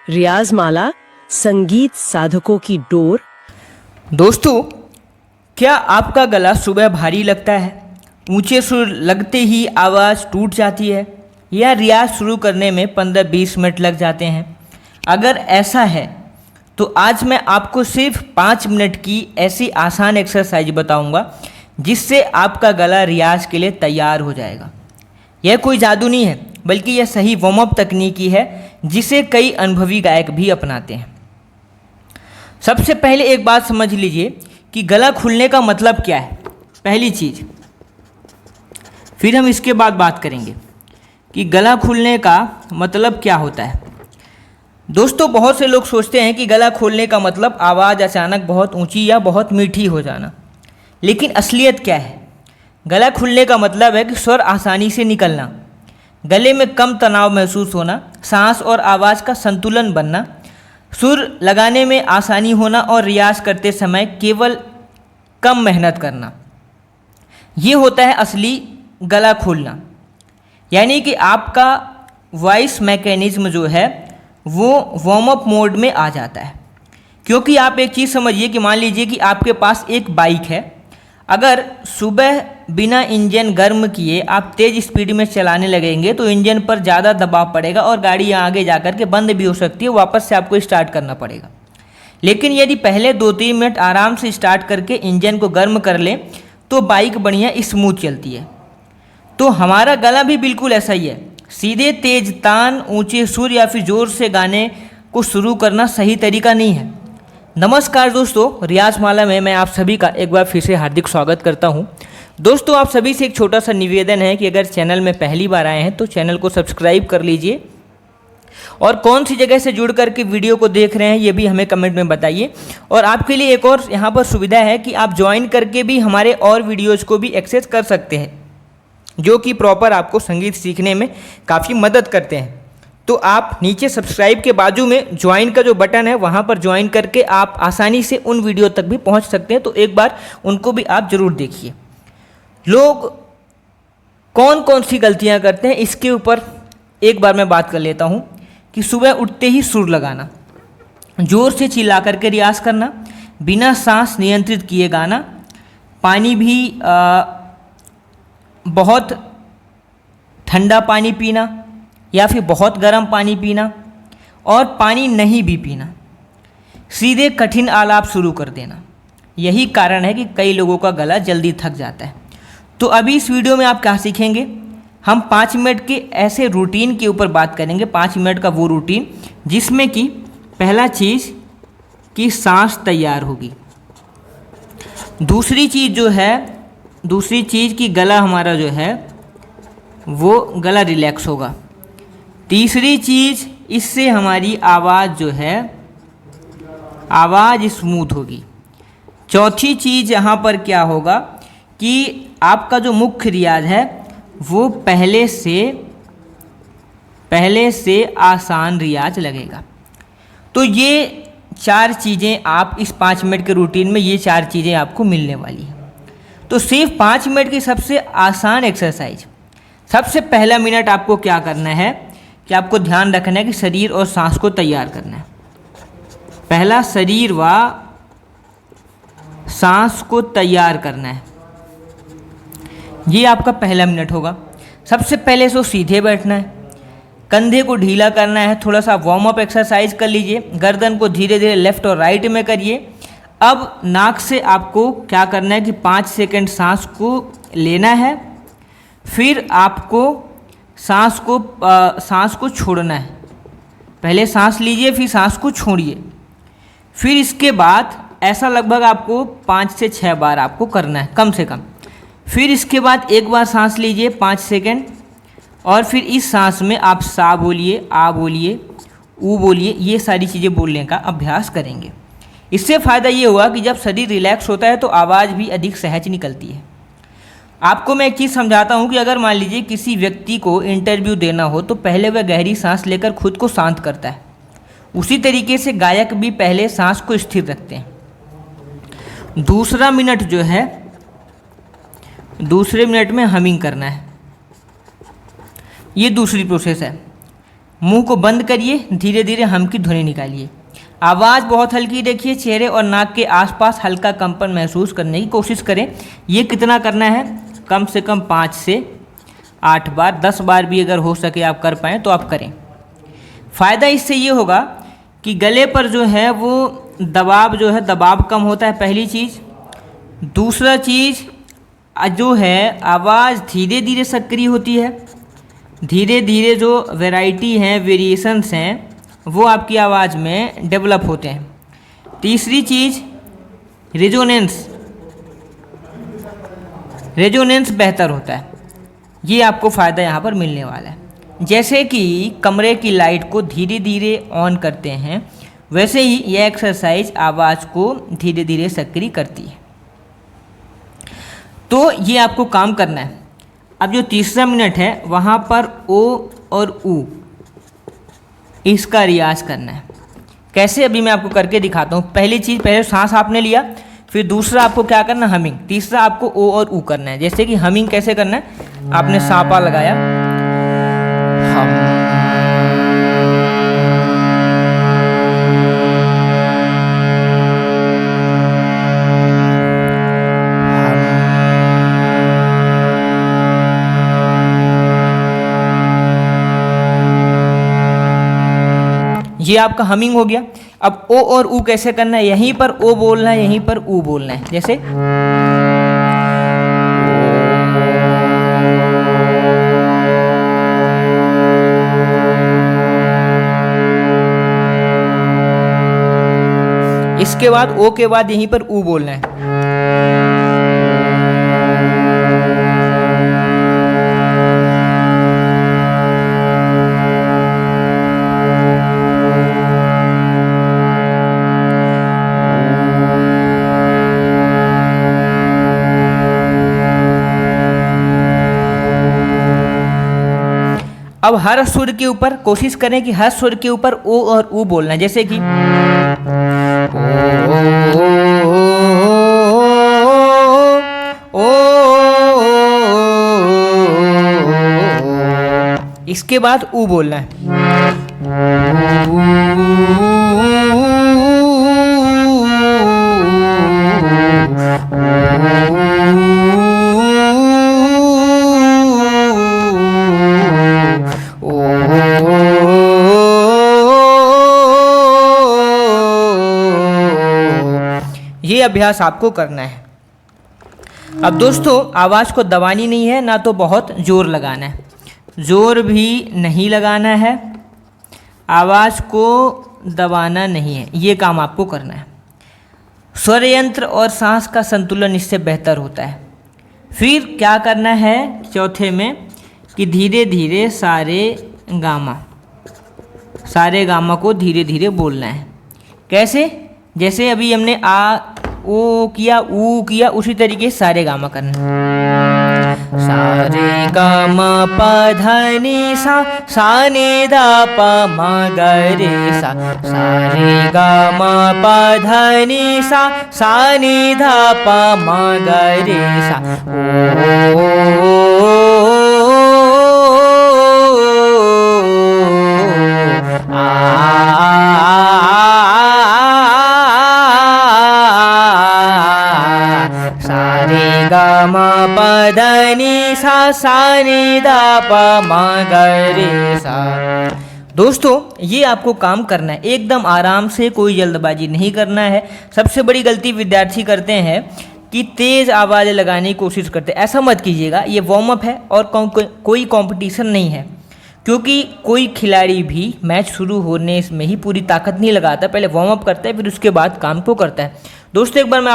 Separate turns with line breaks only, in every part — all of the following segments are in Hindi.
रियाज माला, संगीत साधकों की डोर।
दोस्तों, क्या आपका गला सुबह भारी लगता है, ऊंचे सुर लगते ही आवाज़ टूट जाती है, या रियाज शुरू करने में 15-20 मिनट लग जाते हैं? अगर ऐसा है तो आज मैं आपको सिर्फ 5 मिनट की ऐसी आसान एक्सरसाइज बताऊंगा जिससे आपका गला रियाज के लिए तैयार हो जाएगा। यह कोई जादू नहीं है, बल्कि यह सही वार्म अप तकनीकी है जिसे कई अनुभवी गायक भी अपनाते हैं। सबसे पहले एक बात समझ लीजिए कि गला खुलने का मतलब क्या है, पहली चीज़। फिर हम इसके बाद बात करेंगे कि गला खुलने का मतलब क्या होता है। दोस्तों, बहुत से लोग सोचते हैं कि गला खोलने का मतलब आवाज़ अचानक बहुत ऊंची या बहुत मीठी हो जाना, लेकिन असलियत क्या है? गला खुलने का मतलब है कि स्वर आसानी से निकलना, गले में कम तनाव महसूस होना, सांस और आवाज़ का संतुलन बनना, सुर लगाने में आसानी होना और रियाज करते समय केवल कम मेहनत करना। ये होता है असली गला खोलना। यानी कि आपका वॉइस मैकेनिज्म जो है वो वार्म अप मोड में आ जाता है। क्योंकि आप एक चीज़ समझिए कि मान लीजिए कि आपके पास एक बाइक है। अगर सुबह बिना इंजन गर्म किए आप तेज़ स्पीड में चलाने लगेंगे तो इंजन पर ज़्यादा दबाव पड़ेगा और गाड़ी यहाँ आगे जा कर के बंद भी हो सकती है, वापस से आपको स्टार्ट करना पड़ेगा। लेकिन यदि पहले 2-3 मिनट आराम से स्टार्ट करके इंजन को गर्म कर लें तो बाइक बढ़िया स्मूथ चलती है। तो हमारा गला भी बिल्कुल ऐसा ही है। सीधे तेज तान, ऊंचे सुर या फिर ज़ोर से गाने को शुरू करना सही तरीका नहीं है। नमस्कार दोस्तों, रियाज माला में मैं आप सभी का एक बार फिर से हार्दिक स्वागत करता हूं। दोस्तों, आप सभी से एक छोटा सा निवेदन है कि अगर चैनल में पहली बार आए हैं तो चैनल को सब्सक्राइब कर लीजिए, और कौन सी जगह से जुड़ करके वीडियो को देख रहे हैं ये भी हमें कमेंट में बताइए। और आपके लिए एक और यहाँ पर सुविधा है कि आप ज्वाइन करके भी हमारे और वीडियोज़ को भी एक्सेस कर सकते हैं, जो कि प्रॉपर आपको संगीत सीखने में काफ़ी मदद करते हैं। तो आप नीचे सब्सक्राइब के बाजू में ज्वाइन का जो बटन है वहाँ पर ज्वाइन करके आप आसानी से उन वीडियो तक भी पहुँच सकते हैं। तो एक बार उनको भी आप ज़रूर देखिए। लोग कौन कौन सी गलतियाँ करते हैं इसके ऊपर एक बार मैं बात कर लेता हूँ कि सुबह उठते ही सुर लगाना, ज़ोर से चिल्ला करके रियाज करना, बिना सांस नियंत्रित किए गाना, पानी भी बहुत ठंडा पानी पीना या फिर बहुत गर्म पानी पीना, और पानी नहीं भी पीना, सीधे कठिन आलाप शुरू कर देना। यही कारण है कि कई लोगों का गला जल्दी थक जाता है। तो अभी इस वीडियो में आप क्या सीखेंगे, हम 5 मिनट के ऐसे रूटीन के ऊपर बात करेंगे। 5 मिनट का वो रूटीन जिसमें कि पहला चीज़ कि सांस तैयार होगी, दूसरी चीज़ कि गला हमारा जो है वो गला रिलैक्स होगा, तीसरी चीज़ इससे हमारी आवाज़ जो है आवाज़ स्मूथ होगी, चौथी चीज़ यहाँ पर क्या होगा कि आपका जो मुख्य रियाज है वो पहले से आसान रियाज लगेगा। तो ये 4 चीज़ें आप इस 5 मिनट के रूटीन में, ये 4 चीज़ें आपको मिलने वाली हैं। तो सिर्फ 5 मिनट की सबसे आसान एक्सरसाइज। सबसे पहला मिनट आपको क्या करना है कि आपको ध्यान रखना है कि शरीर और सांस को तैयार करना है। पहला, शरीर व सांस को तैयार करना है, ये आपका पहला मिनट होगा। सबसे पहले सो सीधे बैठना है, कंधे को ढीला करना है, थोड़ा सा वार्म अप एक्सरसाइज कर लीजिए, गर्दन को धीरे धीरे लेफ्ट और राइट में करिए। अब नाक से आपको क्या करना है कि 5 सेकंड सांस को लेना है, फिर आपको सांस को छोड़ना है। पहले सांस लीजिए, फिर सांस को छोड़िए, फिर इसके बाद ऐसा लगभग आपको 5 से 6 बार आपको करना है कम से कम। फिर इसके बाद एक बार सांस लीजिए 5 सेकंड, और फिर इस सांस में आप सा बोलिए, आ बोलिए, ऊ बोलिए, ये सारी चीज़ें बोलने का अभ्यास करेंगे। इससे फ़ायदा ये हुआ कि जब शरीर रिलैक्स होता है तो आवाज़ भी अधिक सहज निकलती है। आपको मैं एक चीज़ समझाता हूँ कि अगर मान लीजिए किसी व्यक्ति को इंटरव्यू देना हो तो पहले वह गहरी सांस लेकर खुद को शांत करता है। उसी तरीके से गायक भी पहले सांस को स्थिर रखते हैं। दूसरा मिनट जो है, दूसरे मिनट में हमिंग करना है, ये दूसरी प्रोसेस है। मुंह को बंद करिए, धीरे धीरे हम की ध्वनि निकालिए। आवाज़ बहुत हल्की रखिए, चेहरे और नाक के आसपास हल्का कंपन महसूस करने की कोशिश करें। ये कितना करना है? कम से कम 5 से 8 बार, 10 बार भी अगर हो सके आप कर पाएँ तो आप करें। फ़ायदा इससे ये होगा कि गले पर जो है वो दबाव कम होता है, पहली चीज़। दूसरा चीज़ जो है आवाज़ धीरे धीरे सक्रिय होती है, धीरे धीरे जो वैरायटी हैं, वेरिएशंस हैं, वो आपकी आवाज़ में डेवलप होते हैं। तीसरी चीज़ रेजोनेंस बेहतर होता है। ये आपको फ़ायदा यहाँ पर मिलने वाला है। जैसे कि कमरे की लाइट को धीरे धीरे ऑन करते हैं, वैसे ही यह एक्सरसाइज आवाज़ को धीरे धीरे सक्रिय करती है। तो ये आपको काम करना है। अब जो तीसरा मिनट है वहाँ पर ओ और ऊ, इसका रियाज करना है। कैसे, अभी मैं आपको करके दिखाता हूँ। पहले सांस आपने लिया, फिर दूसरा आपको क्या करना, हमिंग। तीसरा आपको ओ और ऊ करना है। जैसे कि हमिंग कैसे करना है, आपने सांपा लगाया, हम, ये आपका हमिंग हो गया। अब ओ और ऊ कैसे करना है, यहीं पर ओ बोलना है, यहीं पर ऊ बोलना है। जैसे इसके बाद ओ के बाद यहीं पर ऊ बोलना है। अब हर सुर के ऊपर कोशिश करें कि हर सुर के ऊपर ओ और ऊ बोलना है। जैसे कि इसके बाद ऊ बोलना है। ये अभ्यास आपको करना है। अब दोस्तों, आवाज़ को दबानी नहीं है, ना तो बहुत ज़ोर लगाना है, ज़ोर भी नहीं लगाना है, आवाज़ को दबाना नहीं है। ये काम आपको करना है। स्वर यंत्र और सांस का संतुलन इससे बेहतर होता है। फिर क्या करना है चौथे में, कि धीरे धीरे सारे गामा को धीरे धीरे बोलना है। कैसे? जैसे अभी हमने आ ओ किया, ऊ किया, उसी तरीके से सारे गामा करना है। सारे गामा प ध नि सा, सा नि ध प म ग रे सा, सारे गामा प ध नि सा, सा नि ध प म ग रे सा, पधनी सा, सा नि ध प म ग रे सा। दोस्तों, ये आपको काम करना है एकदम आराम से, कोई जल्दबाजी नहीं करना है। सबसे बड़ी गलती विद्यार्थी करते हैं कि तेज़ आवाज़ लगाने की कोशिश करते हैं। ऐसा मत कीजिएगा। ये वार्म अप है और कोई कंपटीशन नहीं है, क्योंकि कोई खिलाड़ी भी मैच शुरू होने में ही पूरी ताकत नहीं लगाता। पहले वार्म अप करता है, फिर उसके बाद काम को करता है। दोस्तों, एक बार मैं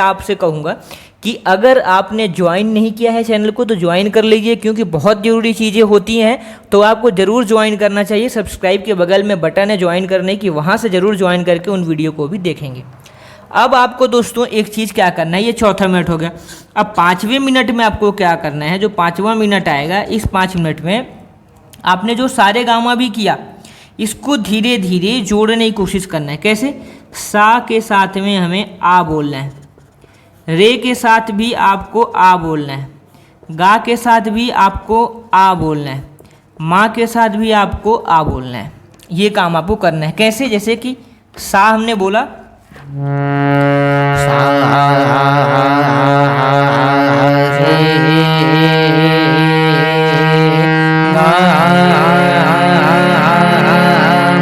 आपसे कहूँगा कि अगर आपने ज्वाइन नहीं किया है चैनल को तो ज्वाइन कर लीजिए, क्योंकि बहुत ज़रूरी चीज़ें होती हैं, तो आपको ज़रूर ज्वाइन करना चाहिए। सब्सक्राइब के बगल में बटन है ज्वाइन करने की, वहाँ से ज़रूर ज्वाइन करके उन वीडियो को भी देखेंगे। अब आपको दोस्तों एक चीज़ क्या करना है, ये चौथा मिनट हो गया। अब 5वें मिनट में आपको क्या करना है, जो 5वां मिनट आएगा, इस 5 मिनट में आपने जो सारे गामा भी किया, इसको धीरे धीरे जोड़ने की कोशिश करना है। कैसे? सा के साथ में हमें आ बोलना है, रे के साथ भी आपको आ बोलना है, गा के साथ भी आपको आ बोलना है, माँ के साथ भी आपको आ बोलना है। ये काम आपको करना है। कैसे? जैसे कि सा हमने बोला, सा रे गा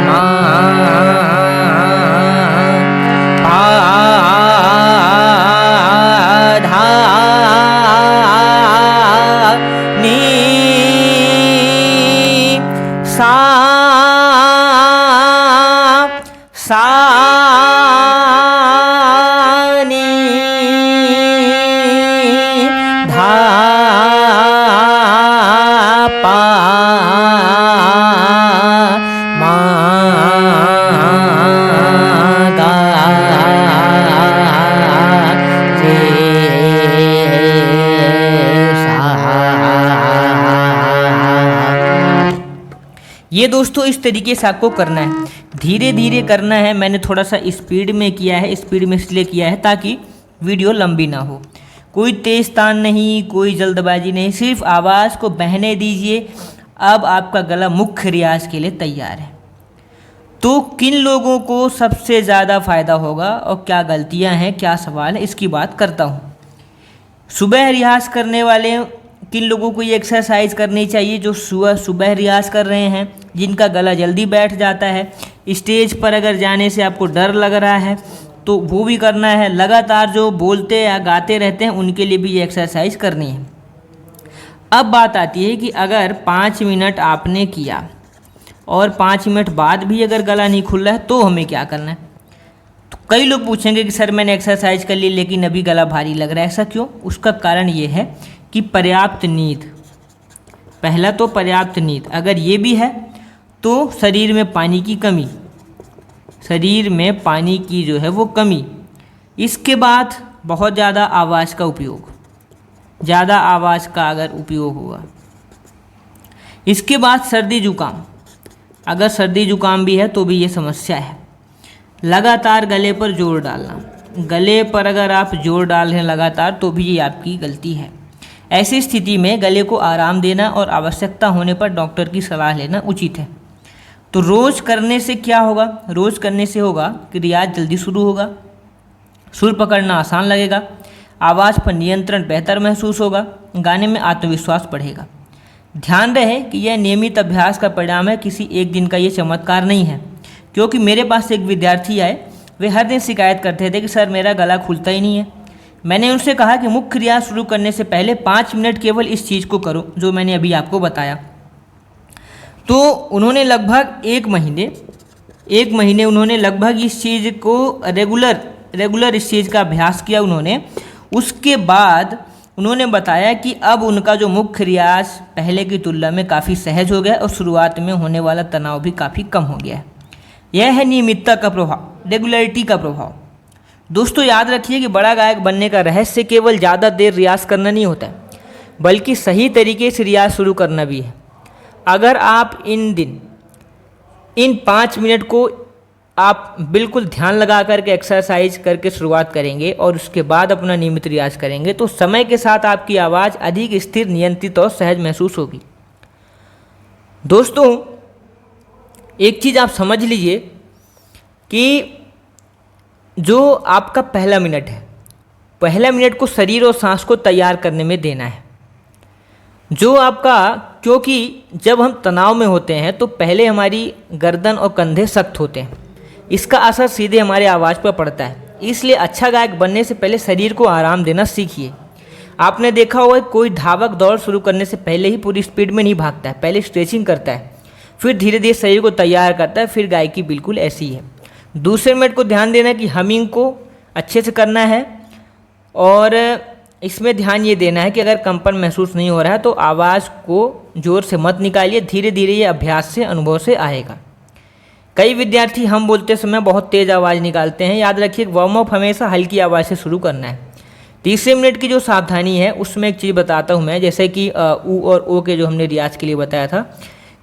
मा पा धा नी सा सा नी धा पा मा गा रे सा। ये दोस्तों इस तरीके से आपको करना है, धीरे धीरे करना है। मैंने थोड़ा सा स्पीड में किया है, स्पीड में इसलिए किया है ताकि वीडियो लंबी ना हो। कोई तेज तान नहीं, कोई जल्दबाजी नहीं, सिर्फ आवाज़ को बहने दीजिए। अब आपका गला मुख्य रियाज के लिए तैयार है। तो किन लोगों को सबसे ज़्यादा फायदा होगा और क्या गलतियां हैं, क्या सवाल है, इसकी बात करता हूँ। सुबह रियाज करने वाले किन लोगों को ये एक्सरसाइज करनी चाहिए? जो सुबह रियाज कर रहे हैं, जिनका गला जल्दी बैठ जाता है, स्टेज पर अगर जाने से आपको डर लग रहा है तो वो भी करना है। लगातार जो बोलते या गाते रहते हैं उनके लिए भी ये एक्सरसाइज करनी है। अब बात आती है कि अगर 5 मिनट आपने किया और 5 मिनट बाद भी अगर गला नहीं खुल रहा है तो हमें क्या करना है? तो कई लोग पूछेंगे कि सर मैंने एक्सरसाइज कर ली लेकिन अभी गला भारी लग रहा है, ऐसा क्यों? उसका कारण ये है कि पर्याप्त नींद। पहला तो पर्याप्त नींद, अगर ये भी है तो शरीर में पानी की कमी, शरीर में पानी की जो है वो कमी। इसके बाद बहुत ज़्यादा आवाज़ का उपयोग, ज़्यादा आवाज़ का अगर उपयोग हुआ। इसके बाद सर्दी जुकाम, अगर सर्दी जुकाम भी है तो भी ये समस्या है। लगातार गले पर जोर डालना, गले पर अगर आप जोर डाल रहे हैं लगातार तो भी ये आपकी गलती है। ऐसी स्थिति में गले को आराम देना और आवश्यकता होने पर डॉक्टर की सलाह लेना उचित है। तो रोज़ करने से क्या होगा? रोज़ करने से होगा कि रियाज जल्दी शुरू होगा, सुर पकड़ना आसान लगेगा, आवाज़ पर नियंत्रण बेहतर महसूस होगा, गाने में आत्मविश्वास बढ़ेगा। ध्यान रहे कि यह नियमित अभ्यास का परिणाम है, किसी एक दिन का ये चमत्कार नहीं है। क्योंकि मेरे पास एक विद्यार्थी आए, वे हर दिन शिकायत करते थे कि सर मेरा गला खुलता ही नहीं है। मैंने उनसे कहा कि मुख्य रियाज शुरू करने से पहले 5 मिनट केवल इस चीज़ को करो जो मैंने अभी आपको बताया। तो उन्होंने लगभग एक महीने उन्होंने लगभग इस चीज़ को रेगुलर इस चीज़ का अभ्यास किया उन्होंने। उसके बाद उन्होंने बताया कि अब उनका जो मुख्य रियाज पहले की तुलना में काफ़ी सहज हो गया और शुरुआत में होने वाला तनाव भी काफ़ी कम हो गया है। यह है नियमितता का प्रभाव, रेगुलरिटी का प्रभाव। दोस्तों याद रखिए कि बड़ा गायक बनने का रहस्य केवल ज़्यादा देर रियाज करना नहीं होता है, बल्कि सही तरीके से रियाज शुरू करना भी है। अगर आप इन 5 मिनट को आप बिल्कुल ध्यान लगा करके एक्सरसाइज करके शुरुआत करेंगे और उसके बाद अपना नियमित रियाज करेंगे तो समय के साथ आपकी आवाज़ अधिक स्थिर, नियंत्रित और सहज महसूस होगी। दोस्तों एक चीज़ आप समझ लीजिए कि जो आपका पहला मिनट को शरीर और सांस को तैयार करने में देना है। जो आपका, क्योंकि जब हम तनाव में होते हैं तो पहले हमारी गर्दन और कंधे सख्त होते हैं, इसका असर सीधे हमारे आवाज़ पर पड़ता है। इसलिए अच्छा गायक बनने से पहले शरीर को आराम देना सीखिए। आपने देखा होगा कोई धावक दौड़ शुरू करने से पहले ही पूरी स्पीड में नहीं भागता है, पहले स्ट्रेचिंग करता है, फिर धीरे धीरे शरीर को तैयार करता है। फिर गायकी बिल्कुल ऐसी है। दूसरे मिनट को ध्यान देना कि हमिंग को अच्छे से करना है और इसमें ध्यान ये देना है कि अगर कंपन महसूस नहीं हो रहा है तो आवाज़ को ज़ोर से मत निकालिए, धीरे धीरे ये अभ्यास से, अनुभव से आएगा। कई विद्यार्थी हम बोलते समय बहुत तेज़ आवाज़ निकालते हैं। याद रखिए वार्म अप हमेशा हल्की आवाज़ से शुरू करना है। तीसरे मिनट की जो सावधानी है उसमें एक चीज़ बताता हूँ मैं, जैसे कि ऊ और ओ के जो हमने रियाज के लिए बताया था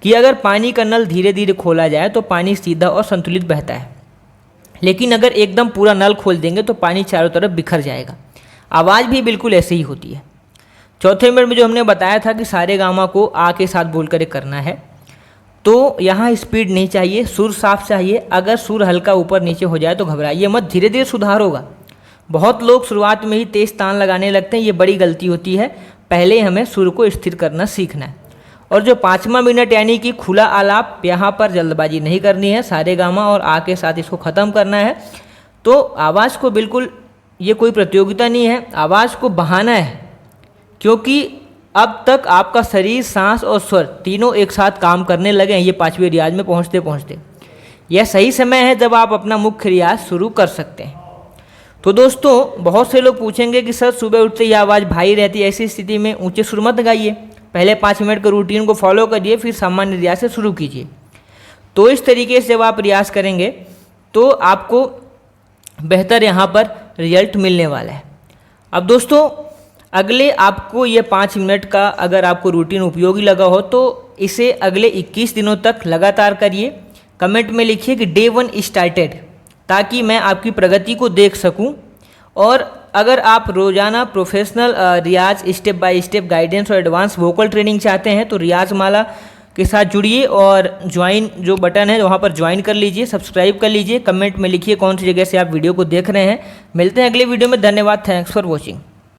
कि अगर पानी का नल धीरे धीरे खोला जाए तो पानी सीधा और संतुलित बहता है, लेकिन अगर एकदम पूरा नल खोल देंगे तो पानी चारों तरफ बिखर जाएगा। आवाज़ भी बिल्कुल ऐसे ही होती है। चौथे मिनट में जो हमने बताया था कि सारे गामा को आ के साथ बोल कर करना है, तो यहाँ स्पीड नहीं चाहिए, सुर साफ चाहिए। अगर सुर हल्का ऊपर नीचे हो जाए तो घबराइए मत, धीरे धीरे सुधार होगा। बहुत लोग शुरुआत में ही तेज तान लगाने लगते हैं, ये बड़ी गलती होती है। पहले हमें सुर को स्थिर करना सीखना है। और जो 5वां मिनट यानी कि खुला आलाप, यहाँ पर जल्दबाजी नहीं करनी है, सारे गामा और आ के साथ इसको ख़त्म करना है। तो आवाज़ को बिल्कुल, ये कोई प्रतियोगिता नहीं है, आवाज़ को बहाना है, क्योंकि अब तक आपका शरीर, सांस और स्वर तीनों एक साथ काम करने लगे हैं ये 5वें रियाज में पहुँचते पहुँचते। यह सही समय है जब आप अपना मुख्य रियाज शुरू कर सकते हैं। तो दोस्तों, बहुत से लोग पूछेंगे कि सर सुबह उठते ही आवाज़ भारी रहती है, ऐसी स्थिति में ऊंचे सुर मत गाइए, पहले 5 मिनट के रूटीन को फॉलो करिए, फिर सामान्य रियाज से शुरू कीजिए। तो इस तरीके से जब आप रियाज करेंगे तो आपको बेहतर यहाँ पर रिजल्ट मिलने वाला है। अब दोस्तों, अगले आपको ये 5 मिनट का अगर आपको रूटीन उपयोगी लगा हो तो इसे अगले 21 दिनों तक लगातार करिए। कमेंट में लिखिए कि डे 1 स्टार्टेड, ताकि मैं आपकी प्रगति को देख सकूं। और अगर आप रोज़ाना प्रोफेशनल रियाज, स्टेप बाय स्टेप गाइडेंस और एडवांस वोकल ट्रेनिंग चाहते हैं तो रियाज माला के साथ जुड़िए और ज्वाइन जो बटन है वहाँ पर ज्वाइन कर लीजिए, सब्सक्राइब कर लीजिए। कमेंट में लिखिए कौन सी जगह से आप वीडियो को देख रहे हैं। मिलते हैं अगले वीडियो में। धन्यवाद। Thanks for watching.